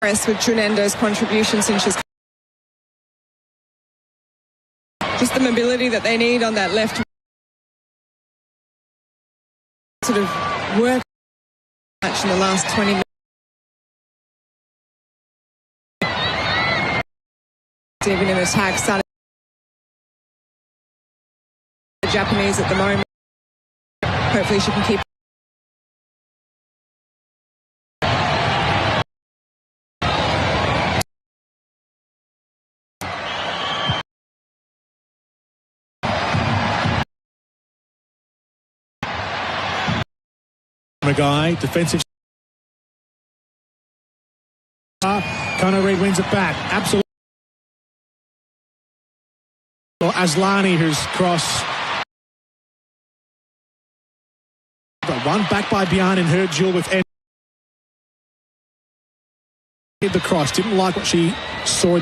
With Junendo's contribution since she's just the mobility that they need on that left sort of work match in the last 20 minutes. Even in attack, starting the Japanese at the moment. Hopefully she can keep. Guy, defensive. Conor Reid wins it back. Absolutely. Aslani, who's cross. But one back by Bjarne in her duel with Ed. Did the cross. Didn't like what she saw.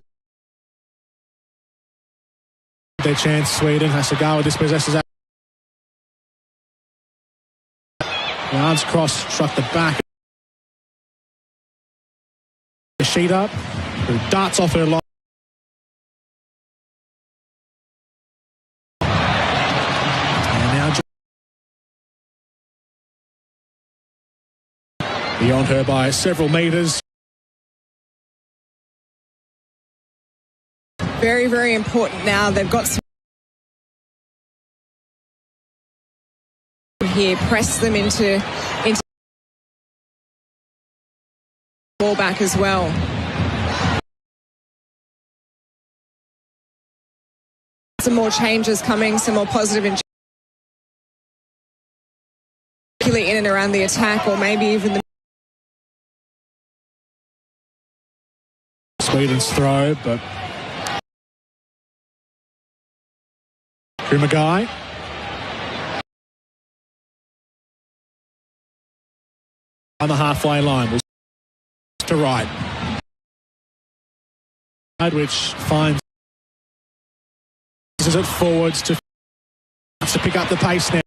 Their chance, Sweden. Hasegawa dispossesses that. Yards cross struck the back. The sheet up, who darts off her line. And now beyond her by several metres. Very, very important now. They've got some here, press them into ball back as well. Some more changes coming, some more positive, particularly in and around the attack, or maybe even the Sweden's throw, but Kumagai. On the halfway line, to right, which finds it forwards to pick up the pace now.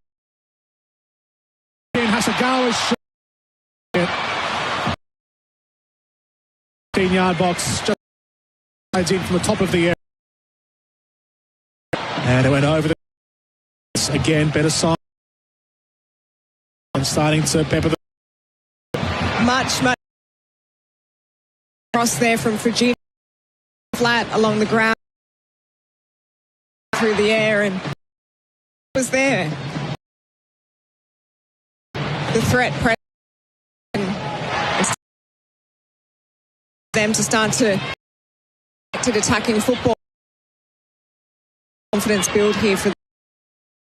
Hasegawa's shot. 15-yard box just in from the top of the air, and it went over the again. Better sign and starting to pepper the. Much cross there from Virginia, flat along the ground, through the air, and was there. The threat press them to start to attacking football. Confidence build here for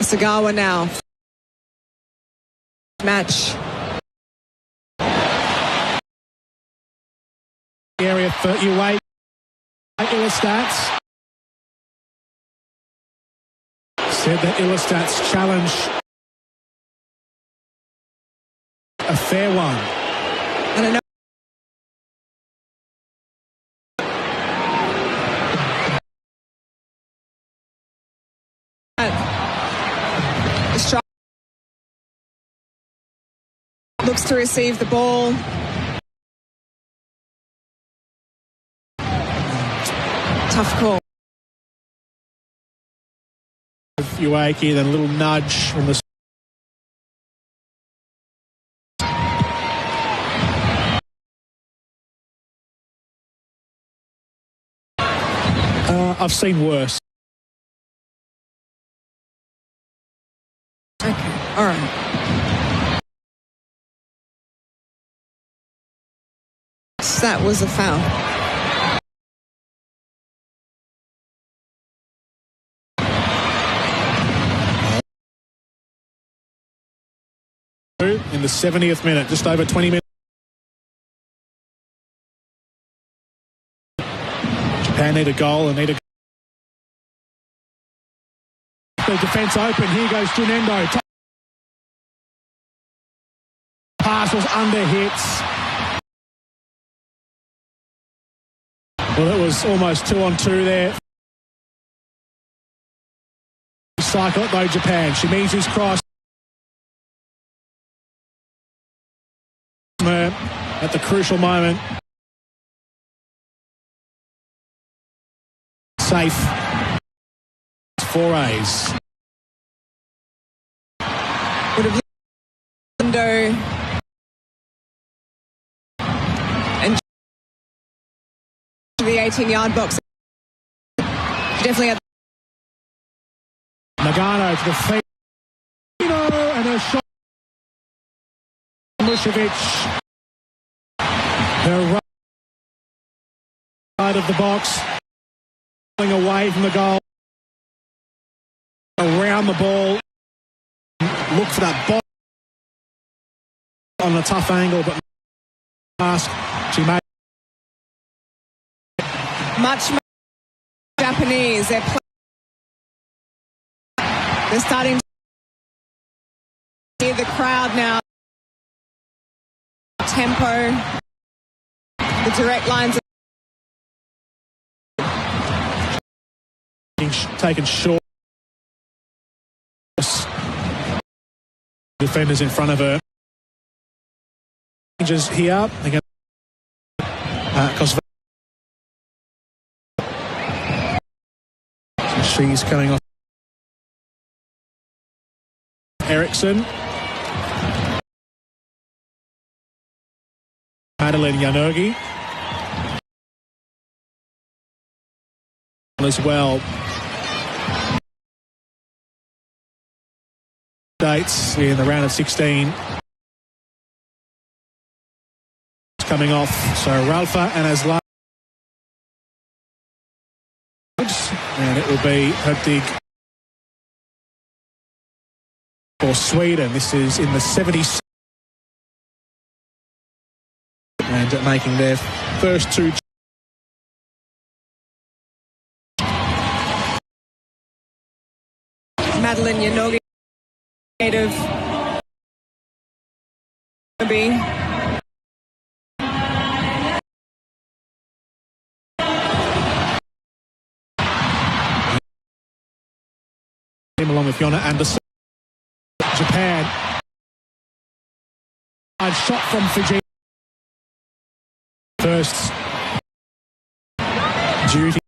Sagawa now. Match. Area for Uwe. Illustat's said that Illustat's challenge a fair one. I don't know. Looks to receive the ball. Tough call. Ueki, then a little nudge from the. I've seen worse. Okay, all right. That was a foul. In the 70th minute, just over 20 minutes. Japan need a goal and need a. The defence open. Here goes Junendo. Pass was under hits. Well, it was almost 2-on-2 there. Cycle it though, Japan. Shimizu's cross. At the crucial moment. safe forays. Would have window and to the 18-yard box. Definitely had Nagano to the feet. And a shot. Mušević. Her right side of the box. Pulling away from the goal. Around the ball. Look for that ball on a tough angle, but ask. She made much Japanese. They're starting to hear the crowd now. Tempo, the direct lines taken short. Defenders in front of her. Changes here again. She's coming off. Eriksson. Madeline Janogy. As well. Dates in the round of 16. Coming off. So Ralfa and Aslan. And it will be Högdig for Sweden. This is in the 70s. And making their first two. Madeline Janogy, native. Along with Jonna Andersson. Japan. A shot from Fiji. First duty.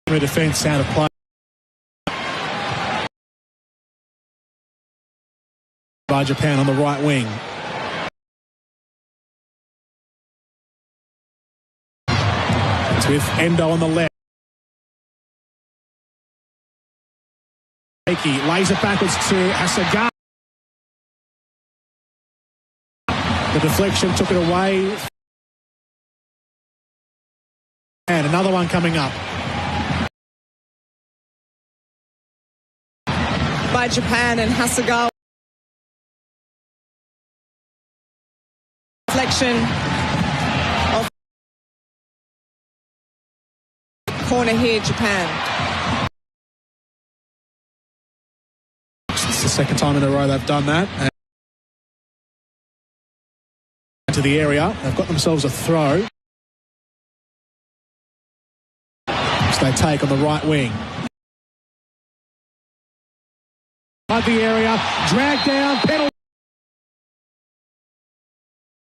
Defence out of play. By Japan on the right wing. It's with Endo on the left. Lays it backwards to Hasegawa. The deflection took it away. And another one coming up. By Japan and Hasegawa. Deflection of corner here, Japan. It's the second time in a row they've done that. And to the area, they've got themselves a throw. Which they take on the right wing. Inside the area, dragged down, penalty.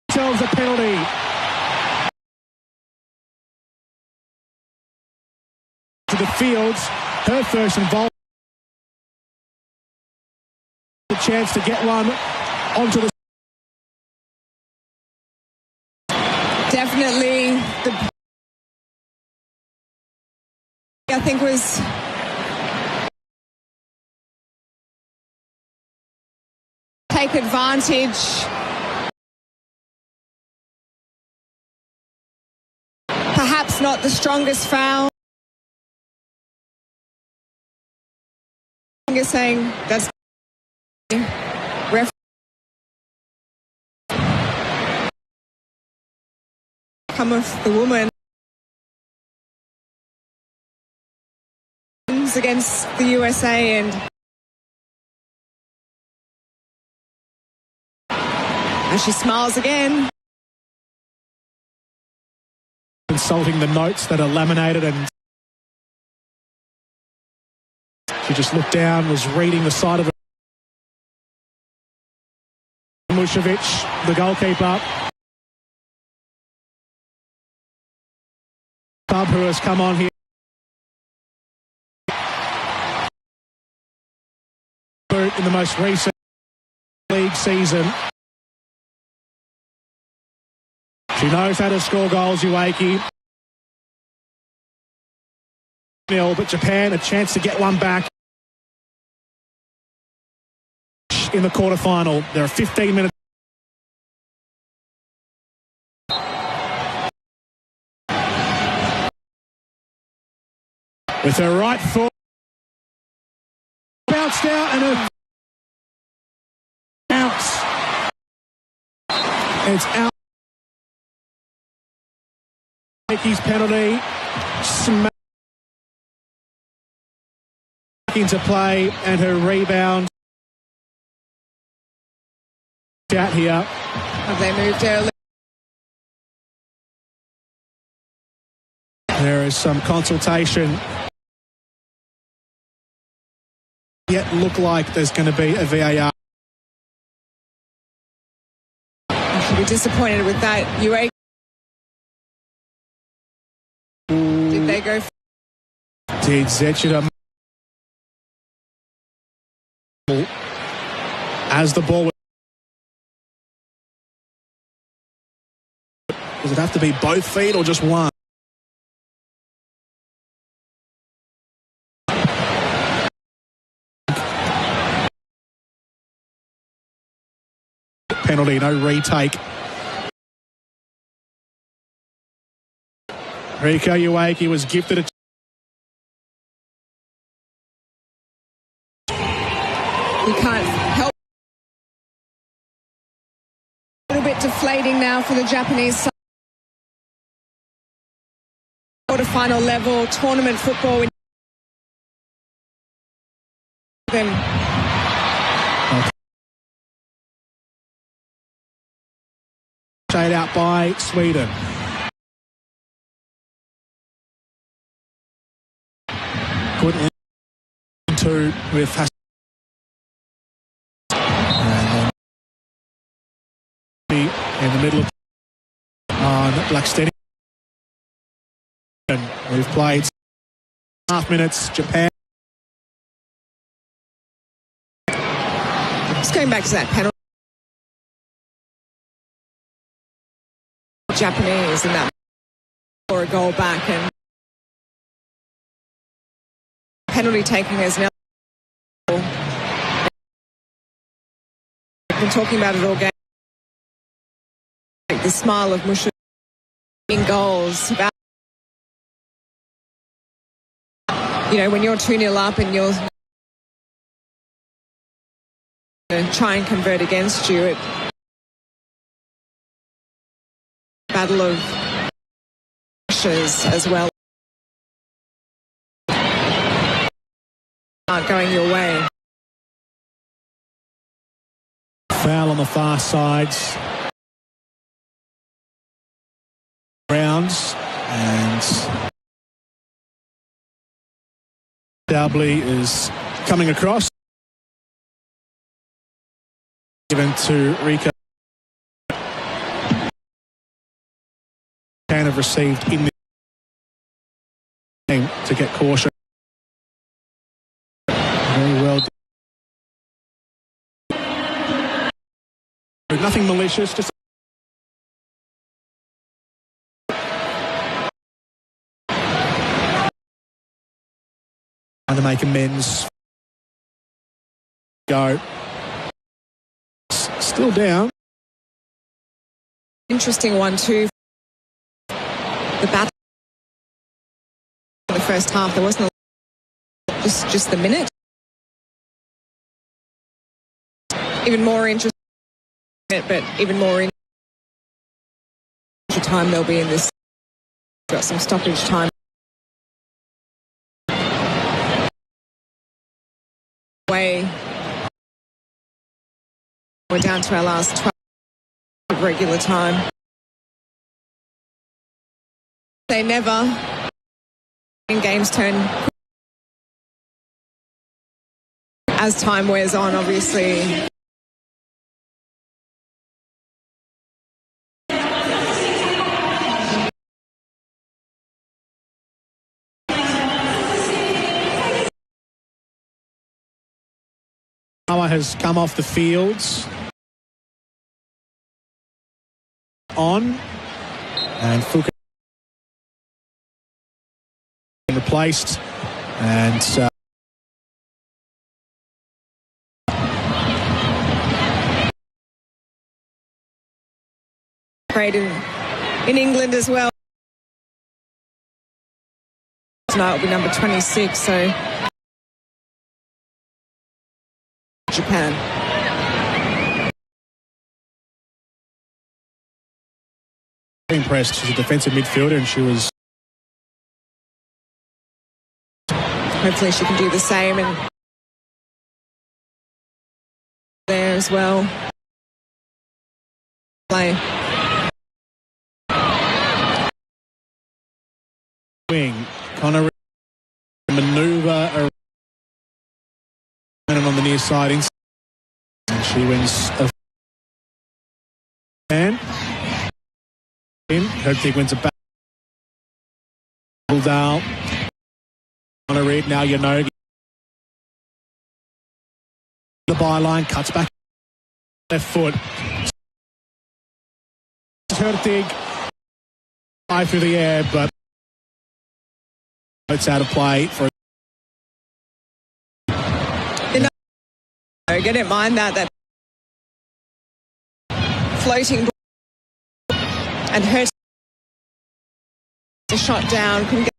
Themselves a penalty. To the Fields, her first involvement. A chance to get one onto the. Definitely, I think was take advantage. Perhaps not the strongest foul. You're saying that's ref. Come of the woman against the USA and she smiles again. Consulting the notes that are laminated, and she just looked down, was reading the side of it. Mušević, the goalkeeper. Who has come on here. in the most recent league season. She knows how to score goals, Ueki. But Japan a chance to get one back in the quarterfinal. There are 15 minutes. With her right foot, bounced out and a bounce. It's out. Ueki's penalty. Smack into play and her rebound. Out here. Have they moved early? There is some consultation. Yet look like there's going to be a VAR. I should be disappointed with that. Ueki. Did they go? Did Zechida as the ball? Does it have to be both feet or just one? Penalty, no retake. Rika Ueki was gifted a... We can't help. A little bit deflating now for the Japanese side. Quarterfinal level tournament football. Them. Shade out by Sweden. Couldn't into with in the middle of on Blackstead. We've played half minutes. Japan. Just going back to that penalty. Japanese in that for a goal back, and penalty taking is now. We've been talking about it all game. The smile of Mushu in goals. About, you know, when you're 2-0 up and you're try and convert against you, it battle of pressures as well. Aren't going your way. Foul on the far sides. Rounds and Dalbley is coming across. Given to Rika. Can have received in the game to get caution. Very well. Nothing malicious, just trying to make amends. Go. Still down. Interesting one too. The battle in the first half, there wasn't just the minute. Even more interesting, but even more interesting time there'll be in this. Got some stoppage time. Way. We're down to our last 12 of regular time. They never in games turn as time wears on, obviously. Power has come off the fields. On. And Fuka replaced. And played in England as well. Tonight will be number 26, so Japan. Impressed. She's a defensive midfielder and she was... Hopefully she can do the same and there as well. Play. Wing. Connor manoeuvre around on the near side inside. And she wins a fan. Hertig wins a back. Down. Connor Reid, now Yanogi. The byline, cuts back. Left foot. Hertig. High through the air, but it's out of play for... I didn't mind that floating ball and hurt the shot down. Couldn't get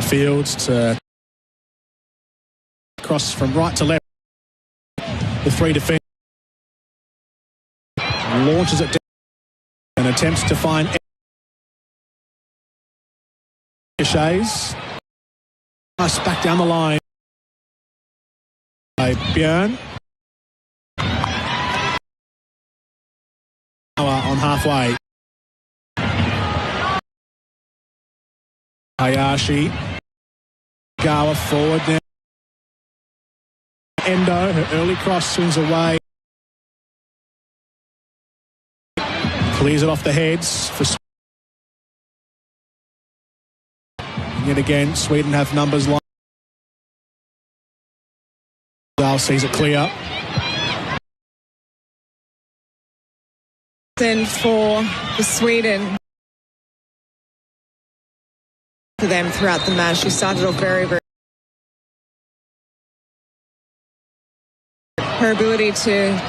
Fields to cross from right to left. The three defenders. Launches it down and attempts to find Shays. Nice back down the line by Björn. On halfway. Hayashi. Gawa forward now. Endo, her early cross swings away. Clears it off the heads for Sweden. Yet again, Sweden have numbers like. Dahl sees it clear. then for Sweden. For them throughout the match, she started off very, very. Her ability to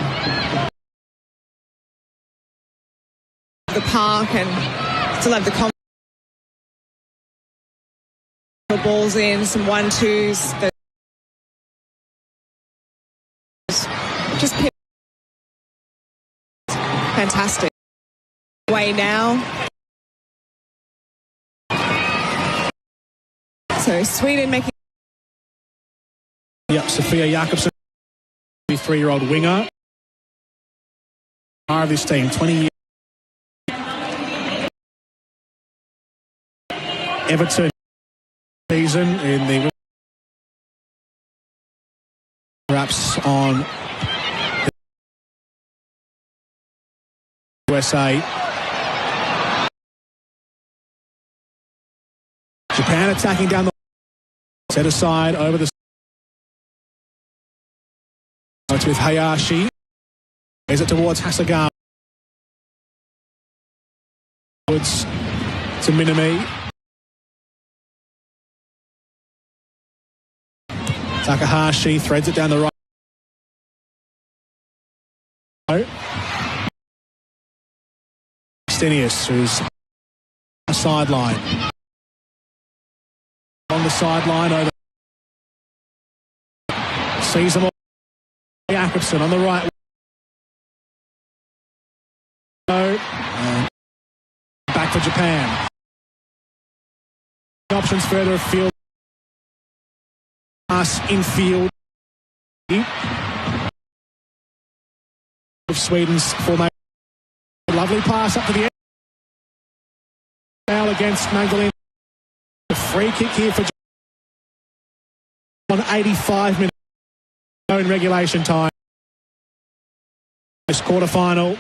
the park and still have the balls in, some 1-2s. Just fantastic. Way now. So Sweden making. Yep, Sophia Jakobsen, 23-year-old winger. Of this team, 20 years. Everton season in the wraps on USA. Japan attacking down the set aside over the. It's with Hayashi. Is it towards Hasegawa? Towards to Minami. Takahashi threads it down the right. Stenius, who's on the sideline. On the sideline over. Sees them all. Jakobsen on the right. And back for Japan. Options further afield. Pass infield. Of Sweden's formation. Lovely pass up to the end. Foul against Magdalene. A free kick here for Japan on 85 minutes in regulation time. This quarterfinal.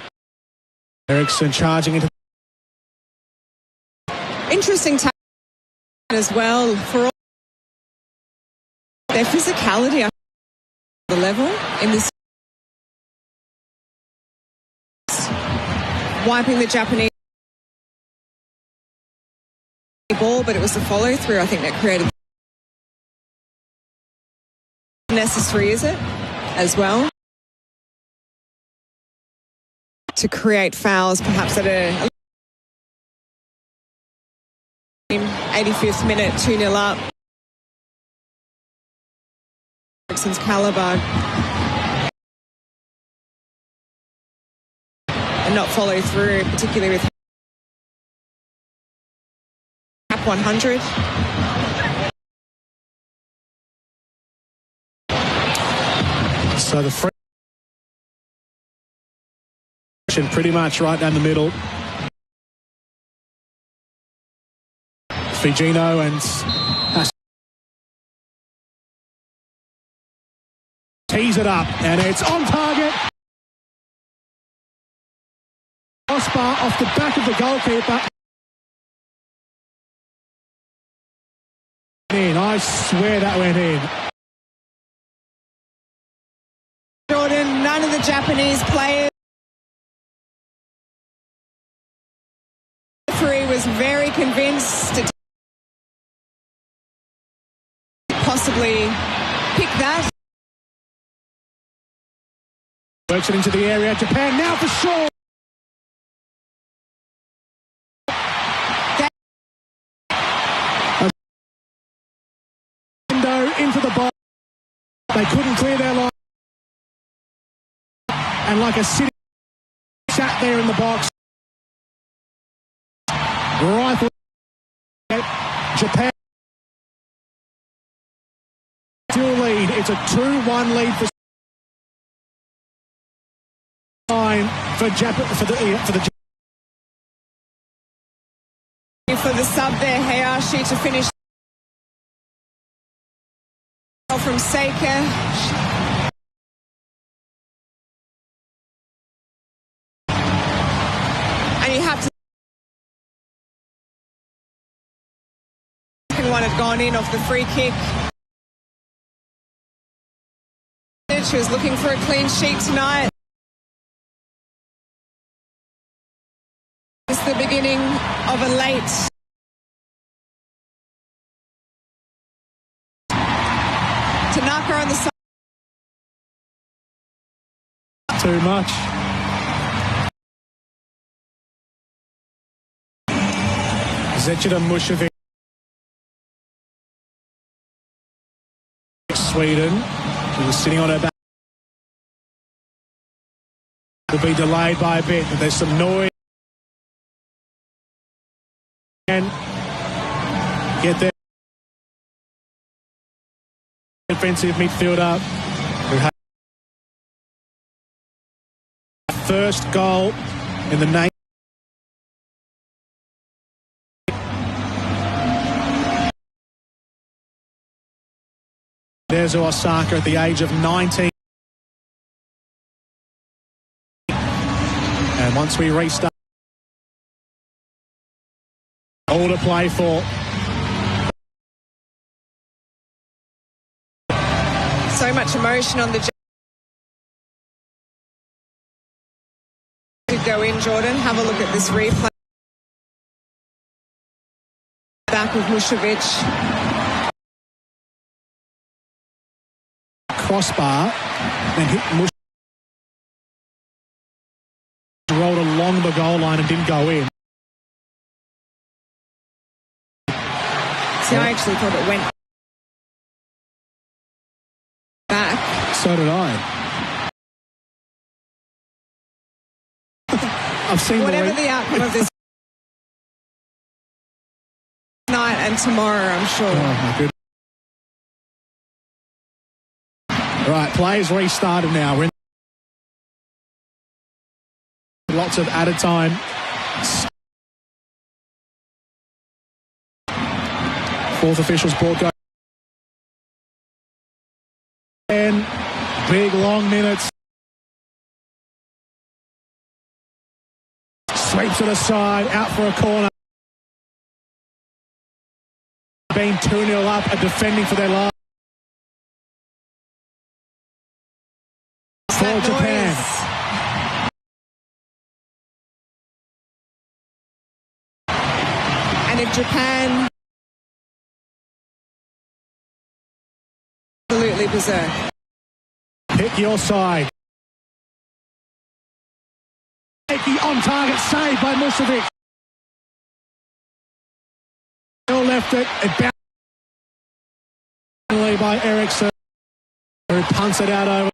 Eriksson charging into. Interesting tackle as well for all their physicality at the level in this. Wiping the Japanese ball, but it was the follow through, I think, that created. Necessary, is it? As well. To create fouls, perhaps at a 85th minute, 2-0 up. Eriksson's calibre. And not follow through, particularly with cap 100. So the free pretty much right down the middle. Figino and tees it up, and it's on target. Crossbar off the back of the goalkeeper. I swear that went in. Jordan, none of the Japanese players. The referee was very convinced to possibly pick that. Works it into the area. Japan now for sure. Into the box. They couldn't clear their line. And like a city sat there in the box. Rifle. Japan still lead. It's a 2-1 lead for Japan for the sub there, Hayashi to finish from Seika. And you have to. The second one had gone in off the free kick. She was looking for a clean sheet tonight. It's the beginning of a late. Tanaka on the side. Too much. Zecida Mushevic. Sweden. She was sitting on her back. Will be delayed by a bit, but there's some noise. And get there. Defensive midfielder who had first goal in the name. There's Osaka at the age of 19. And once we restart, all to play for. So much emotion on the. To go in, Jordan. Have a look at this replay. Back with Mushevic. Crossbar, then hit Mush. Rolled along the goal line and didn't go in. See, I actually thought it went back. So did I. I've seen whatever the outcome of this night and tomorrow, I'm sure. Oh my goodness. Right, players restarted now. We're in lots of added time. Fourth official's ball go. And big long minutes. Sweeps it aside, out for a corner. Being 2-0 up and defending for their life. For Japan. And if Japan absolutely berserk. Pick your side. On target save by Musovic. Still left it. It bounced by Eriksson, who punts it out over.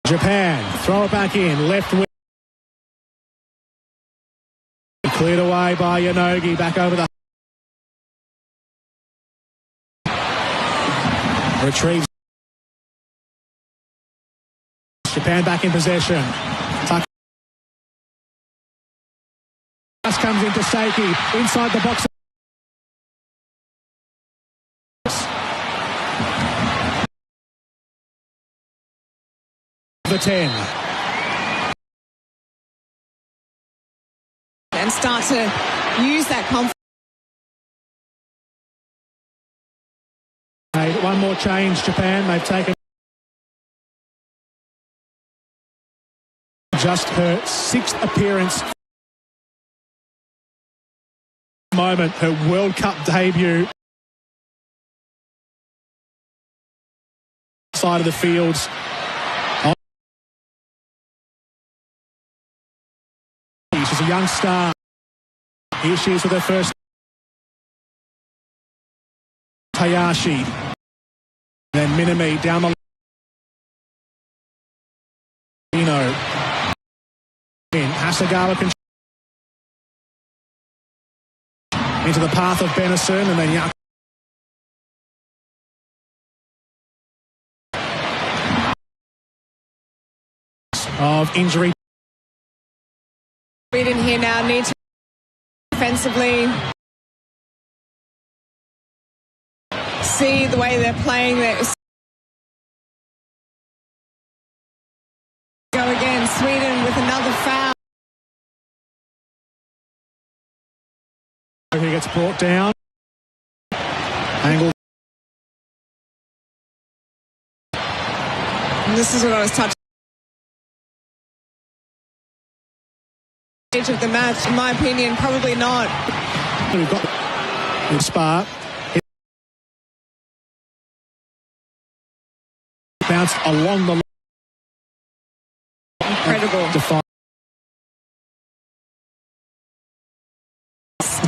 Japan throw it back in. Left wing. Cleared away by Yanogi. Back over the. Retrieves. Japan back in possession. Tuck. Pass comes into Seiki. Inside the box. The 10. And start to use that confidence. One more change, Japan. They've taken just her 6th appearance. Moment, her World Cup debut. Side of the fields. She's a young star. Here she is with her first. Hayashi. Then Minami down the. Hasagawa into the path of Benison, and then of injury. Sweden here now need to defensively see the way they're playing. Go again, Sweden with another foul. He gets brought down. Angle. And this is what I was touching. Of the match, in my opinion, probably not. We've got the Spa. Bounced along the line. Incredible.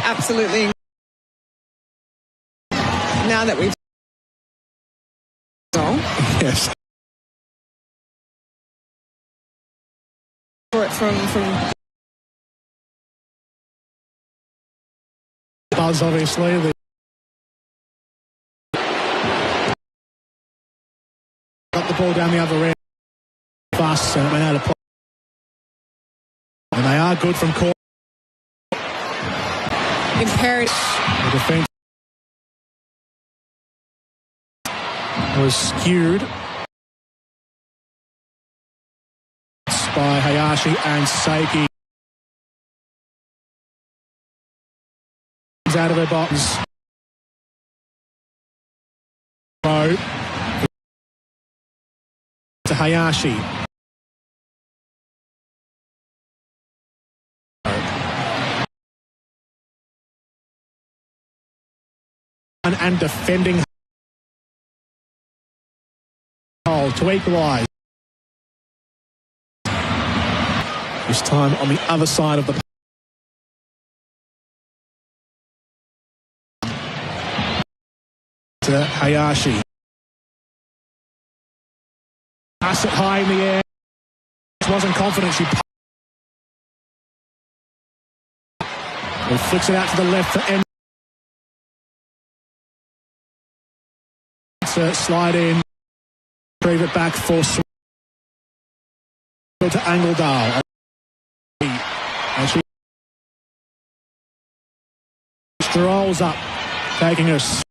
Absolutely. Now that we've. Yes. From. Buzz, obviously. Got the ball down the other end. Fast and went out of play. And they are good from court. Imperative. The defense was skewed by Hayashi and Seiki. Out of their box. To Hayashi. And defending to equalise. This time on the other side of the to Hayashi. Pass it high in the air. She wasn't confident. She flicks it out to the left for N. Slide in. Retrieve it back for to Angledal. And she strolls up, taking us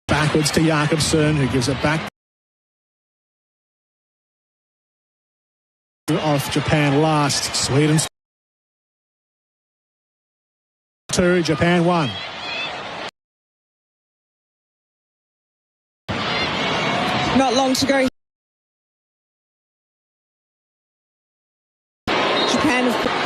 backwards to Jakobsen, who gives it back Off Japan last. Sweden 2, Japan 1. Not long to go. Japan have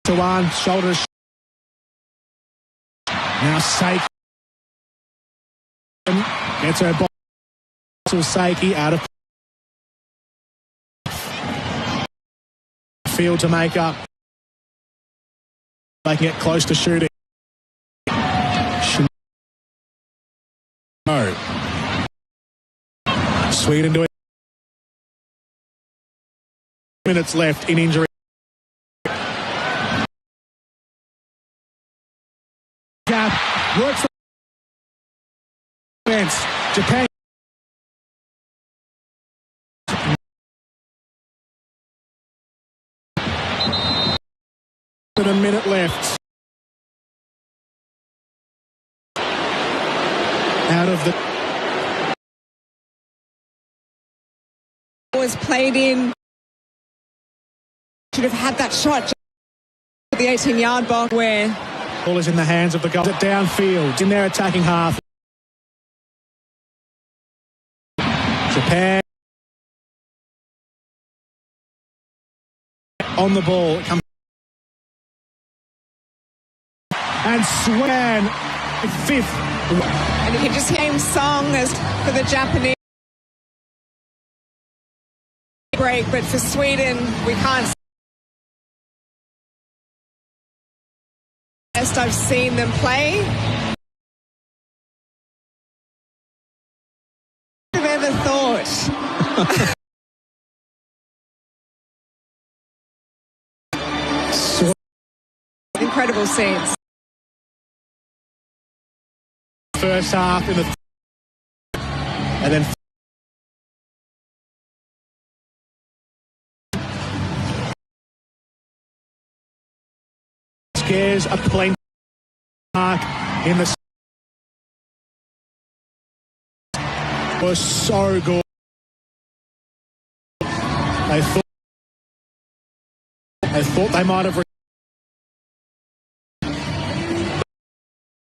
3-1, shoulders. Now Seiki gets her ball. Seiki out of field to make up. They can get close to shooting. No. Sweden doing minutes left in injury. Gap works the defense. Japan. With a minute left. Out of the was played in. Should have had that shot at the 18-yard box where ball is in the hands of the goal. Downfield in their attacking half. Japan on the ball. It comes and Swan fifth. and you can just hear him song as for the Japanese break, but for Sweden we can't. Best I've seen them play. I've ever thought. Incredible scenes. First half in the and then scares a plane mark in the was so good. They thought they might have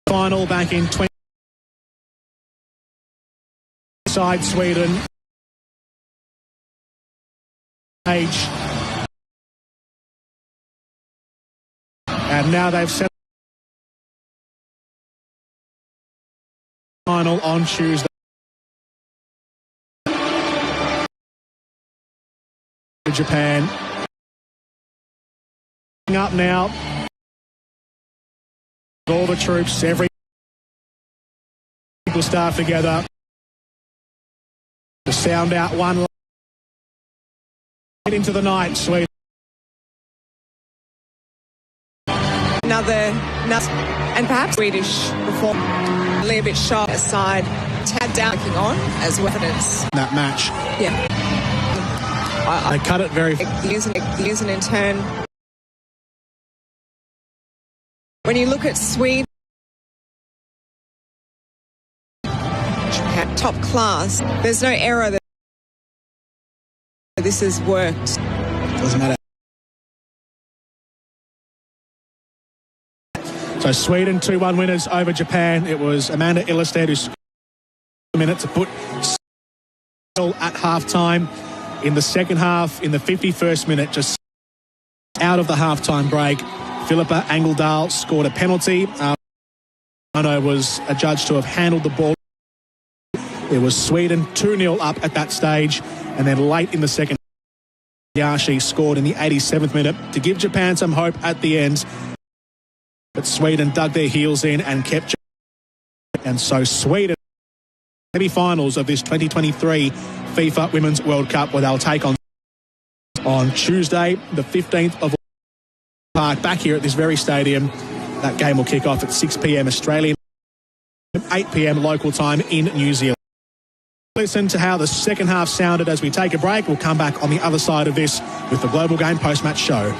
final back in 20 side Sweden age, and now they've set final on Tuesday. Japan up now. All the troops, every people staff together to sound out one into the night. Sweden. Another, and perhaps Swedish perform a little bit sharp aside, tad down looking on as evidence. That match. Yeah. I cut it very. Using in turn. When you look at Sweden, Japan, top class, there's no error that this has worked. Doesn't matter. So Sweden 2-1 winners over Japan. It was Amanda Illerstedt who scored a minute to put at halftime. In the second half, in the 51st minute, just out of the halftime break, Philippa Engeldahl scored a penalty. Ono was adjudged to have handled the ball. It was Sweden 2-0 up at that stage, and then late in the second, Yashi scored in the 87th minute to give Japan some hope at the end. But Sweden dug their heels in and kept. And so Sweden, semi-finals of this 2023 FIFA Women's World Cup, where they'll take on Tuesday, the 15th of Park, back here at this very stadium. That game will kick off at 6 p.m. Australian, 8 p.m. local time in New Zealand. Listen to how the second half sounded as we take a break. We'll come back on the other side of this with the Global Game post-match show.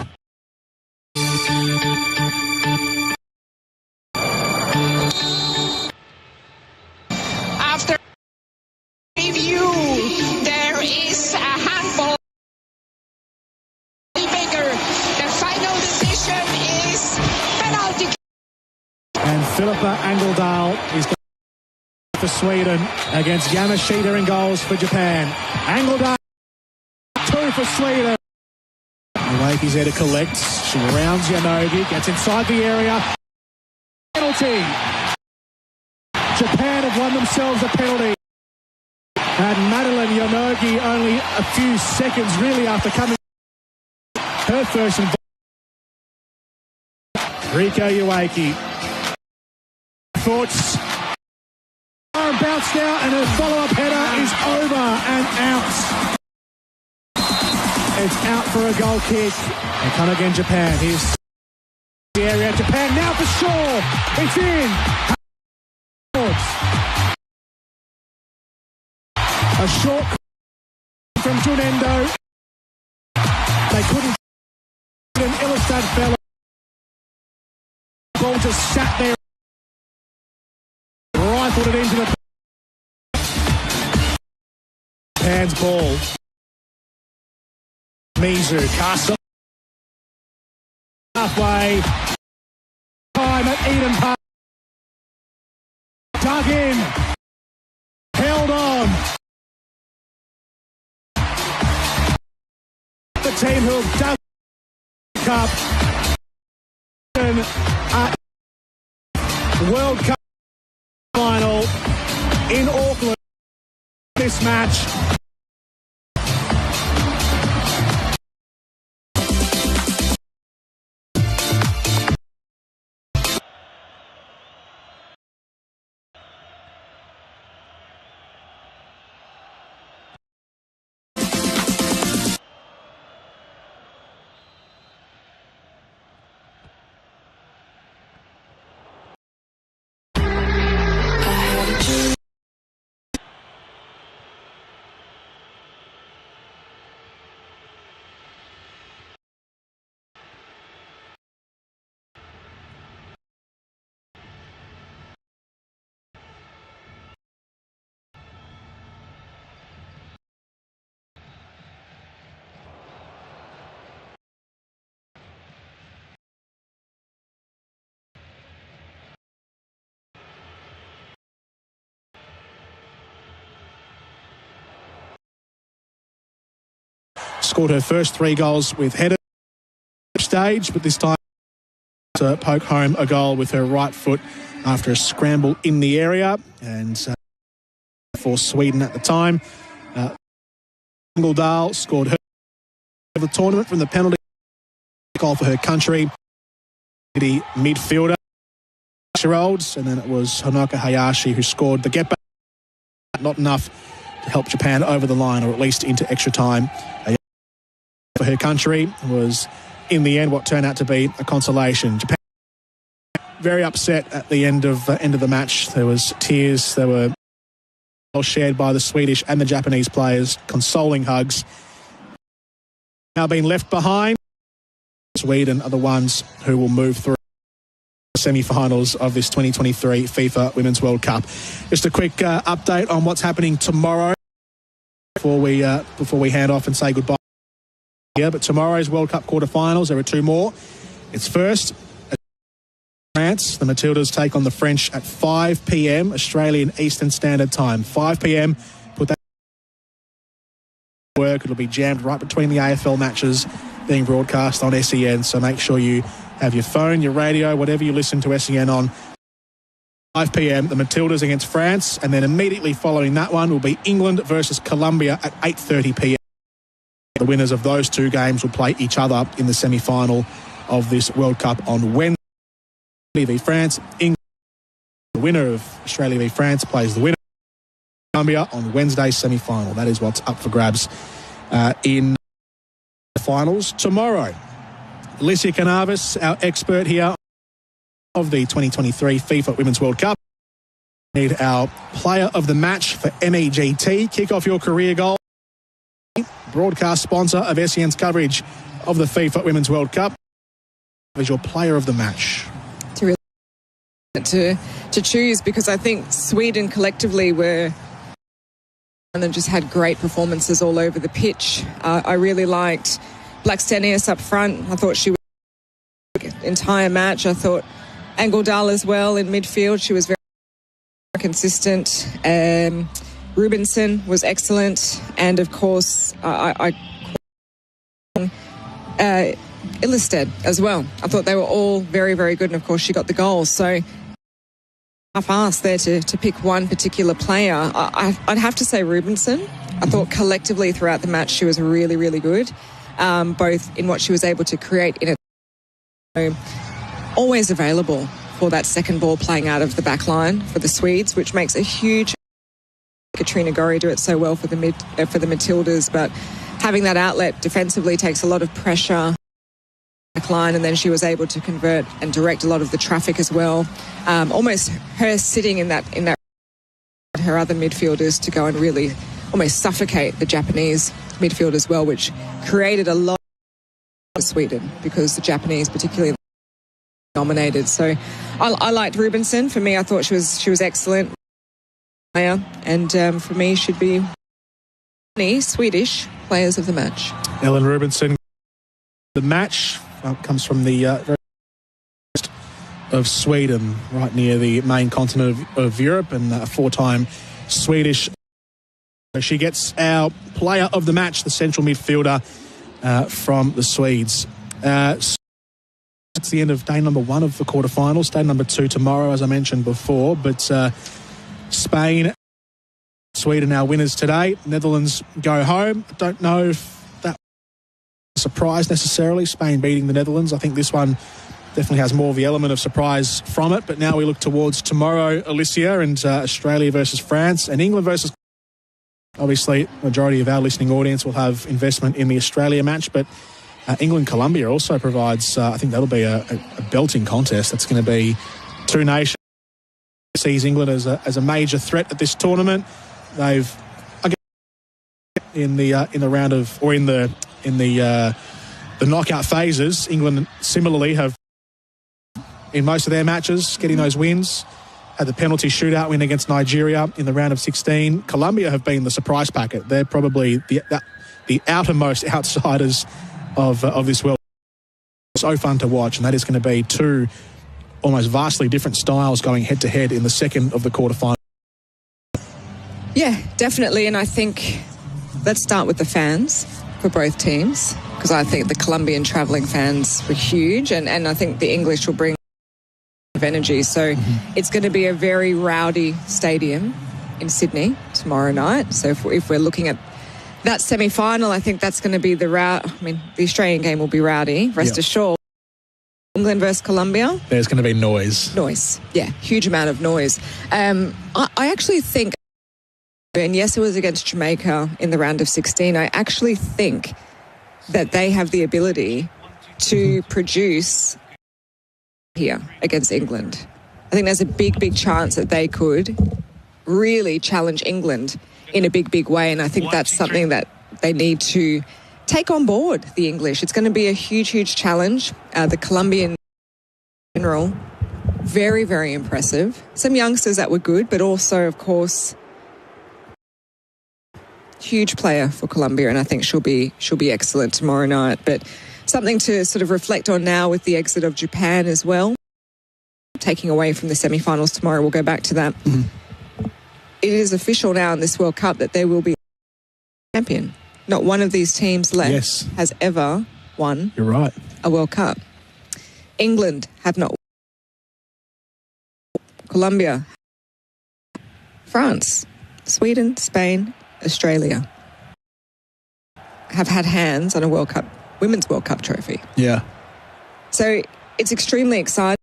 Alpa Angeldal is going for Sweden against Yamashita in goals for Japan. Angeldal, 2 for Sweden. Iwaki's there to collect. She rounds Yanogi, gets inside the area. Penalty. Japan have won themselves a penalty. And Madeline Yanogi only a few seconds really after coming her first involvement. Riko Iwaki. Thoughts. Bounce now, and her follow-up header is over and out. It's out for a goal kick. And come again, Japan. Here's the area. Japan now for sure. It's in. A short from Junendo. They couldn't. An Illestad fell. The ball just sat there. Rifled it into the Japan's ball. Mizu, Castle. Halfway. Time at Eden Park. Dug in. Held on. The team who have dug the cup. World Cup final in Auckland. This match. Scored her first 3 goals with header stage, but this time to poke home a goal with her right foot after a scramble in the area. And for Sweden at the time, Angeldal scored her the tournament from the penalty goal for her country. Midfielder, year-olds, and then it was Honoka Hayashi who scored the get back. Not enough to help Japan over the line, or at least into extra time. For her country was, in the end, what turned out to be a consolation. Japan very upset at the end of the match. There was tears. There were shared by the Swedish and the Japanese players, consoling hugs. Now being left behind, Sweden are the ones who will move through the semi-finals of this 2023 FIFA Women's World Cup. Just a quick update on what's happening tomorrow before we hand off and say goodbye. Yeah, but tomorrow's World Cup quarterfinals, there are 2 more. It's first France. The Matildas take on the French at 5 p.m. Australian Eastern Standard Time. 5 p.m. Put that work. It'll be jammed right between the AFL matches being broadcast on SEN. So make sure you have your phone, your radio, whatever you listen to SEN on. 5 p.m. the Matildas against France, and then immediately following that one will be England versus Colombia at 8:30 p.m. The winners of those 2 games will play each other in the semi-final of this World Cup on Wednesday v France. England, the winner of Australia v France, plays the winner of Colombia on Wednesday's semi-final. That is what's up for grabs in the finals tomorrow. Alicia Canavis, our expert here of the 2023 FIFA Women's World Cup. Need our player of the match for MEGT. Kick off your career goal. Broadcast sponsor of SEN's coverage of the FIFA Women's World Cup. As your player of the match. To choose, because I think Sweden collectively were and then just had great performances all over the pitch. I really liked Blackstenius up front. I thought she was the entire match. I thought And Gordal as well in midfield. She was very consistent. Rubinson was excellent. And, of course, Ilestedt as well. I thought they were all very, very good. And, of course, she got the goal. So I've asked there to pick one particular player. I'd have to say Rubinson. I thought collectively throughout the match she was really, really good, both in what she was able to create in it. Always available for that second ball playing out of the back line for the Swedes, which makes a huge... Katrina Gorry do it so well for the Matildas, but having that outlet defensively takes a lot of pressure back line, and then she was able to convert and direct a lot of the traffic as well. Almost her sitting in that her other midfielders to go and really almost suffocate the Japanese midfield as well, which created a lot for Sweden because the Japanese particularly dominated. So I liked Rubinson. For me, I thought she was excellent. And for me, should be Swedish players of the match. Ellen Rubinson. The match comes from the of Sweden, right near the main continent of Europe, and a four-time Swedish. She gets our player of the match, the central midfielder from the Swedes. That's the end of day number 1 of the quarterfinals. Day number 2 tomorrow, as I mentioned before. But Spain, Sweden, our winners today. Netherlands go home. I don't know if that was a surprise necessarily, Spain beating the Netherlands. I think this one definitely has more of the element of surprise from it. But now we look towards tomorrow, Alicia, and Australia versus France, and England versus... Obviously, majority of our listening audience will have investment in the Australia match, but England-Colombia also provides, I think that'll be a belting contest. That's going to be two nations. Sees England as a major threat at this tournament. They've in the round of, or in the knockout phases, England similarly have in most of their matches getting those wins. Had the penalty shootout win against Nigeria in the round of 16. Colombia have been the surprise packet. They're probably the outermost outsiders of this world. So fun to watch, and that is going to be two almost vastly different styles going head-to-head in the second of the quarterfinals. Yeah, definitely, and I think let's start with the fans for both teams, because I think the Colombian travelling fans were huge, and I think the English will bring of energy. So it's going to be a very rowdy stadium in Sydney tomorrow night. So if we're looking at that semi-final, I think that's going to be the Australian game will be rowdy, rest assured. England versus Colombia. There's going to be noise. Yeah, huge amount of noise. I actually think, and yes, it was against Jamaica in the round of 16, I actually think that they have the ability to produce here against England. I think there's a big chance that they could really challenge England in a big way, and I think that's something that they need to take on board, the English. It's going to be a huge challenge. The Colombian in general, very impressive. Some youngsters that were good, but also, of course, huge player for Colombia, and I think she'll be excellent tomorrow night. But something to sort of reflect on now with the exit of Japan as well. Taking away from the semi-finals tomorrow, we'll go back to that. It is official now in this World Cup that there will be a champion. Not one of these teams left has ever won a World Cup. England have not won. Colombia, France, Sweden, Spain, Australia have had hands on a World Cup, Women's World Cup trophy. Yeah. So it's extremely exciting.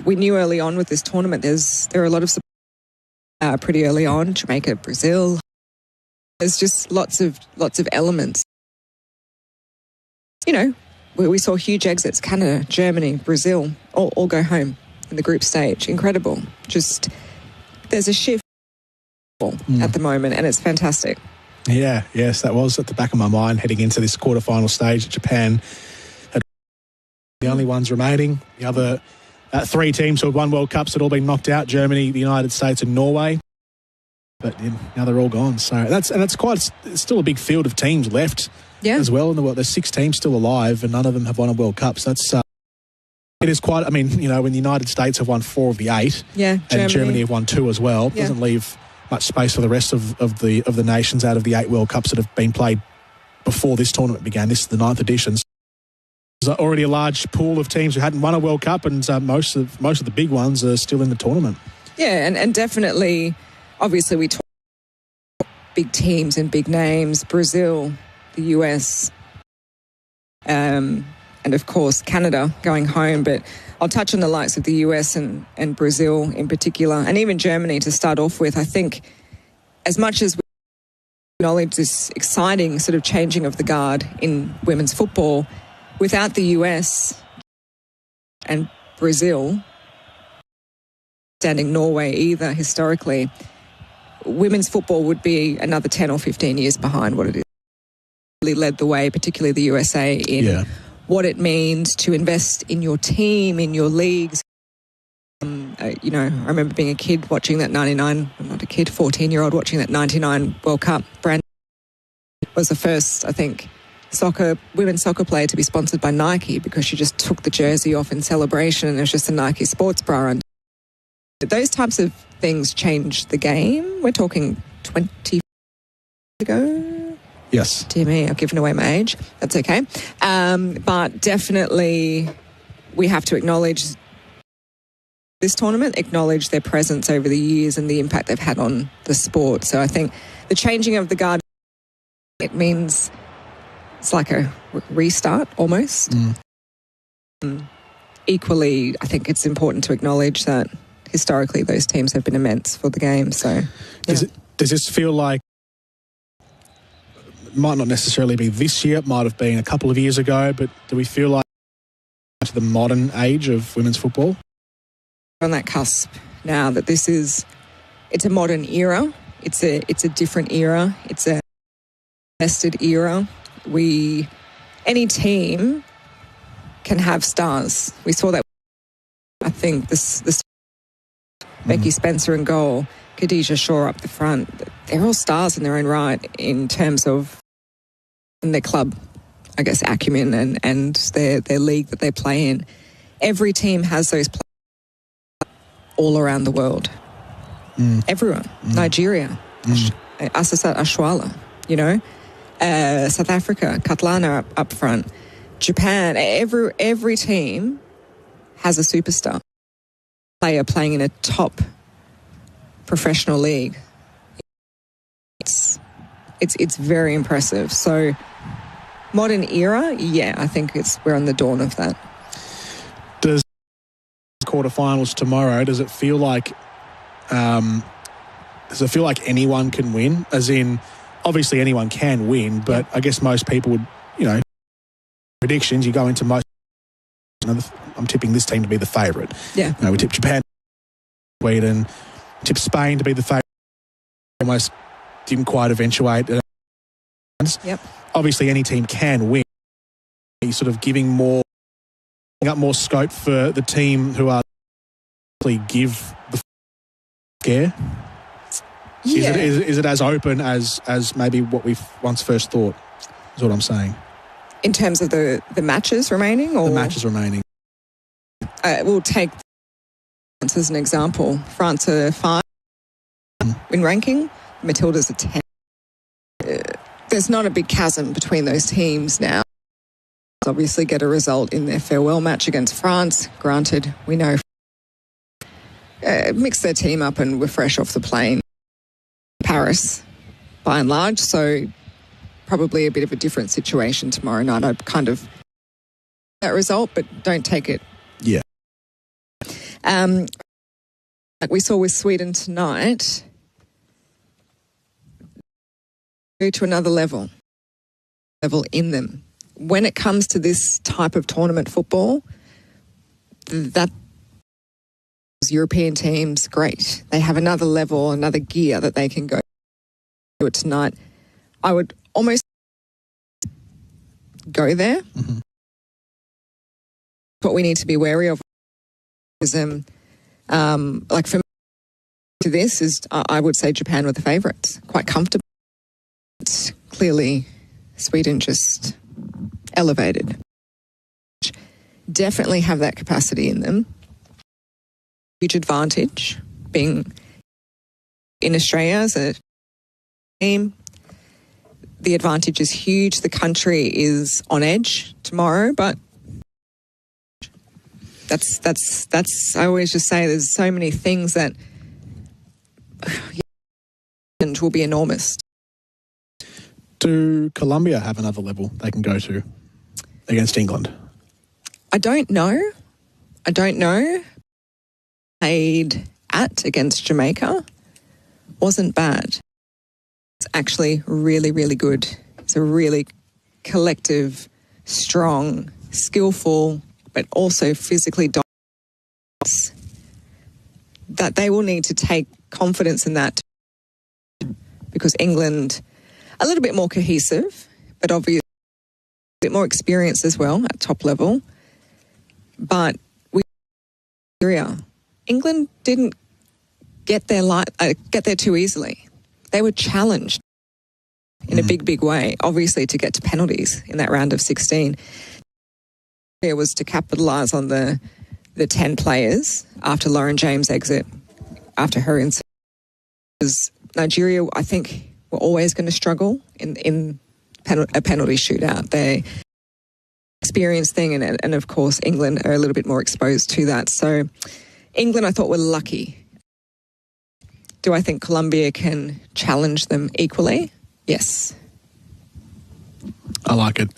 We knew early on with this tournament there are a lot of pretty early on, Jamaica, Brazil. There's just lots of elements. You know, we saw huge exits, Canada, Germany, Brazil, all go home in the group stage. Incredible. Just, there's a shift at the moment, and it's fantastic. Yeah, yes, that was at the back of my mind heading into this quarterfinal stage. Japan, the only ones remaining. The other three teams who have won World Cups had all been knocked out: Germany, the United States, and Norway. But now they're all gone. So it's still a big field of teams left as well in the world. There's 6 teams still alive, and none of them have won a World Cup. So that's It is quite, I mean, you know, when the United States have won 4 of the 8, Yeah, and Germany have won 2 as well, Yeah. doesn't leave much space for the rest of the nations out of the 8 World Cups that have been played before this tournament began. This is the 9th edition. There's already a large pool of teams who hadn't won a World Cup, and most of the big ones are still in the tournament. Yeah, and definitely, obviously we talk big teams and big names, Brazil, the US, and of course Canada going home, but I'll touch on the likes of the US and Brazil in particular, and even Germany to start off with. I think as much as we acknowledge this exciting sort of changing of the guard in women's football, without the US and Brazil, standing Norway either historically, women's football would be another 10 or 15 years behind what it is. Really led the way, particularly the USA, in what it means to invest in your team, in your leagues. You know, I remember being a kid watching that 14-year-old watching that 99 World Cup. Brand was the first, I think, women's soccer player to be sponsored by Nike, because she just took the jersey off in celebration and it was just a Nike sports bra. And those types of things changed the game. We're talking 20 years ago. Yes. Dear me, I've given away my age. That's okay. But definitely we have to acknowledge this tournament, acknowledge their presence over the years and the impact they've had on the sport. So I think the changing of the guard, it means it's like a restart almost. Equally, I think it's important to acknowledge that historically those teams have been immense for the game. So does this feel like, it might not necessarily be this year, it might have been a couple of years ago, but do we feel like to the modern age of women's football? On that cusp now that it's a modern era, it's a different era, it's a vested era. Any team can have stars. We saw that, I think, this Becky Spencer in goal, Khadijah Shaw up the front. They're all stars in their own right in terms of their club, I guess, acumen and their league that they play in. Every team has those players all around the world. Everyone. Nigeria, Asisat Ashwala, you know. South Africa, Katlana up front. Japan, every team has a superstar player playing in a top professional league. It's very impressive. So modern era, yeah, I think we're on the dawn of that. Does quarterfinals tomorrow, does it feel like anyone can win? As in, obviously anyone can win, but I guess most people would, you know, predictions, you go into most, you know, I'm tipping this team to be the favourite. Yeah. You know, we tip Japan, Sweden, tip Spain to be the favourite. Almost didn't quite eventuate. Yep. Obviously any team can win. You're sort of giving up more scope for the team who are give the scare. Yeah. Is it as open as maybe what we once first thought, is what I'm saying? In terms of the matches remaining? Or? The matches remaining. We'll take France as an example. France are 5 in ranking. Matilda's a 10. There's not a big chasm between those teams now. Obviously get a result in their farewell match against France. Granted, we know mix their team up and we're fresh off the plane. Paris, by and large, so probably a bit of a different situation tomorrow night. I'd kind of that result, but don't take it. Yeah. Like we saw with Sweden tonight, go to another level in them. When it comes to this type of tournament football, that European teams, great. They have another level, another gear that they can go to it tonight. I would almost go there. Mm-hmm. What we need to be wary of is, like for me, to this is, I would say Japan were the favourites, quite comfortable. Clearly, Sweden just elevated. definitely have that capacity in them. Huge advantage being in Australia as a team. The advantage is huge. The country is on edge tomorrow, but that's I always just say there's so many things that will be enormous. Do Colombia have another level they can go to against England? I don't know. Played at against Jamaica wasn't bad. It's actually really, really good. It's a really collective, strong, skillful, but also physically dominant. That they will need to take confidence in that, because England, a little bit more cohesive, but obviously a bit more experienced as well at top level. But England didn't get there too easily. They were challenged in a big, big way, obviously, to get to penalties in that round of 16. It was to capitalise on the 10 players after Lauren James' exit, after her incident. Nigeria, I think, were always going to struggle in a penalty shootout. They experienced thing, and of course, England are a little bit more exposed to that. So England, I thought, were lucky. Do I think Colombia can challenge them equally? Yes. I like it.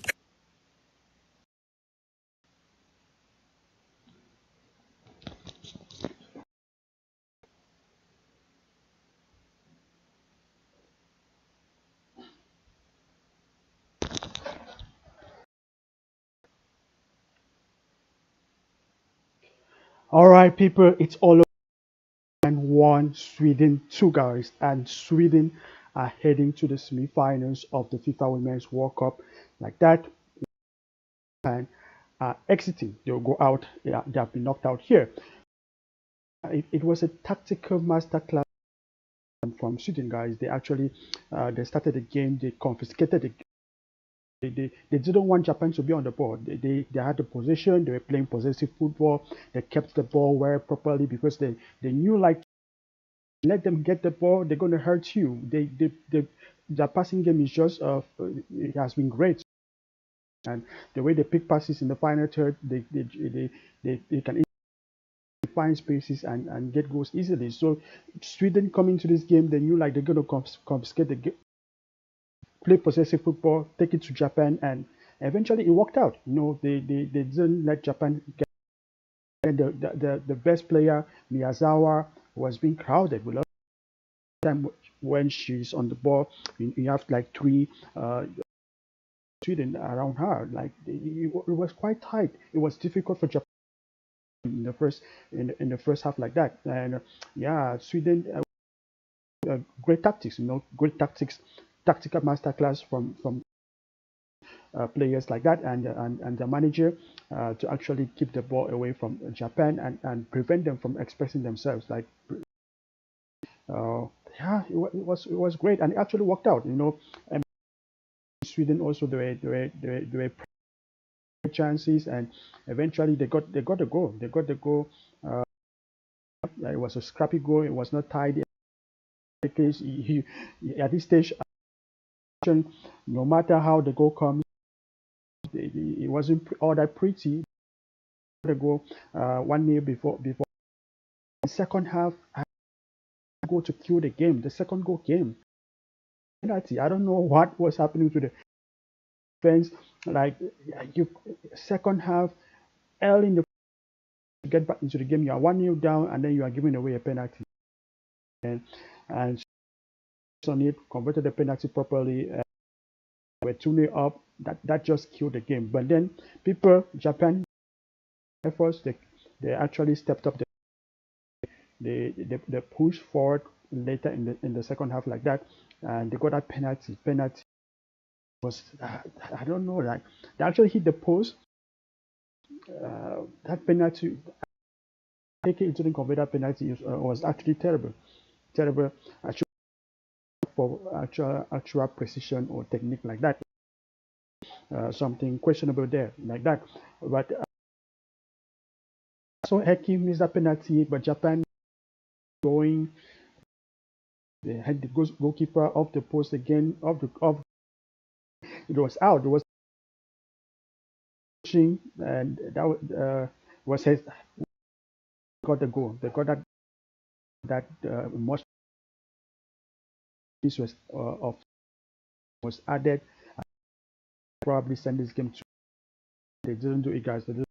All right, people, it's all over. And 1, Sweden 2, guys, and Sweden are heading to the semi-finals of the FIFA Women's World Cup. Like that, and exiting, they'll go out. Yeah, they have been knocked out here. It was a tactical masterclass from Sweden, guys. They actually they started the game. They confiscated the game. They didn't want Japan to be on the ball. They had the possession. They were playing possessive football. They kept the ball very properly because they knew, like, let them get the ball, they're going to hurt you. The passing game is just it has been great, and the way they pick passes in the final third, they can find spaces and get goals easily. So Sweden coming to this game, they knew, like, they're going to confiscate the game, play possessive football, take it to Japan, and eventually it worked out. They didn't let Japan get. And the best player, Miyazawa, was being crowded with a lot of time when she's on the ball. You have like 3 Sweden around her. Like, it was quite tight. It was difficult for Japan in the first half like that. And yeah, Sweden, great tactics. Great tactics, tactical masterclass from players like that, and the manager to actually keep the ball away from Japan and prevent them from expressing themselves. Like, yeah, it was great, and it actually worked out. And Sweden also, they were chances, and eventually they got the goal. They got the goal. It was a scrappy goal. It was not tied. At this stage, no matter how the goal comes, it wasn't all that pretty. The goal 1-0 before the second half. I go to kill the game. The second goal came penalty. I don't know what was happening to the fans. Like, second half, early in the get back into the game, you are 1-0 down, and then you are giving away a penalty. And Sonny converted the penalty properly. We're 2-0 up. That just killed the game. But then Japan efforts, they actually stepped up. They pushed forward later in the second half like that, and they got that penalty. Penalty was I don't know, like, they actually hit the post. That penalty, taking into the convert that penalty was actually terrible. Actually, for actual precision or technique like that. Something questionable there like that. But So Heki missed that penalty, but Japan going. They had the goalkeeper off the post again. It was out. It was pushing, and that was his got the goal. They got that much. This was of was added. Probably send this game to. They didn't do it, guys. They didn't.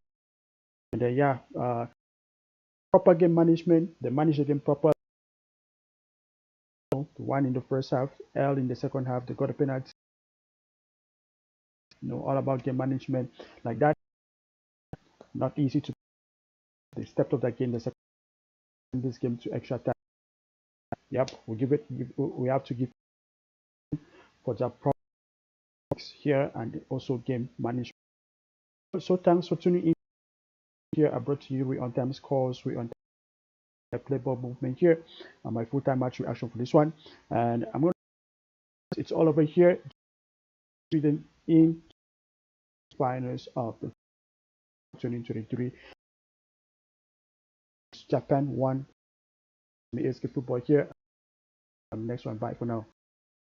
And then, yeah, proper game management. They managed the game proper. One in the first half, L in the second half. They got a penalty. All about game management like that. Not easy to. They stepped up that game. They second this game to extra time. Yep, we have to give for the products here and also game management. So thanks for tuning in. Here I brought to you we on time scores, we on play ball movement here, my full-time match reaction for this one, and I'm going to it's all over here. Sweden in finals of the 2023. Japan won the ASK football here. Next one, bye for now.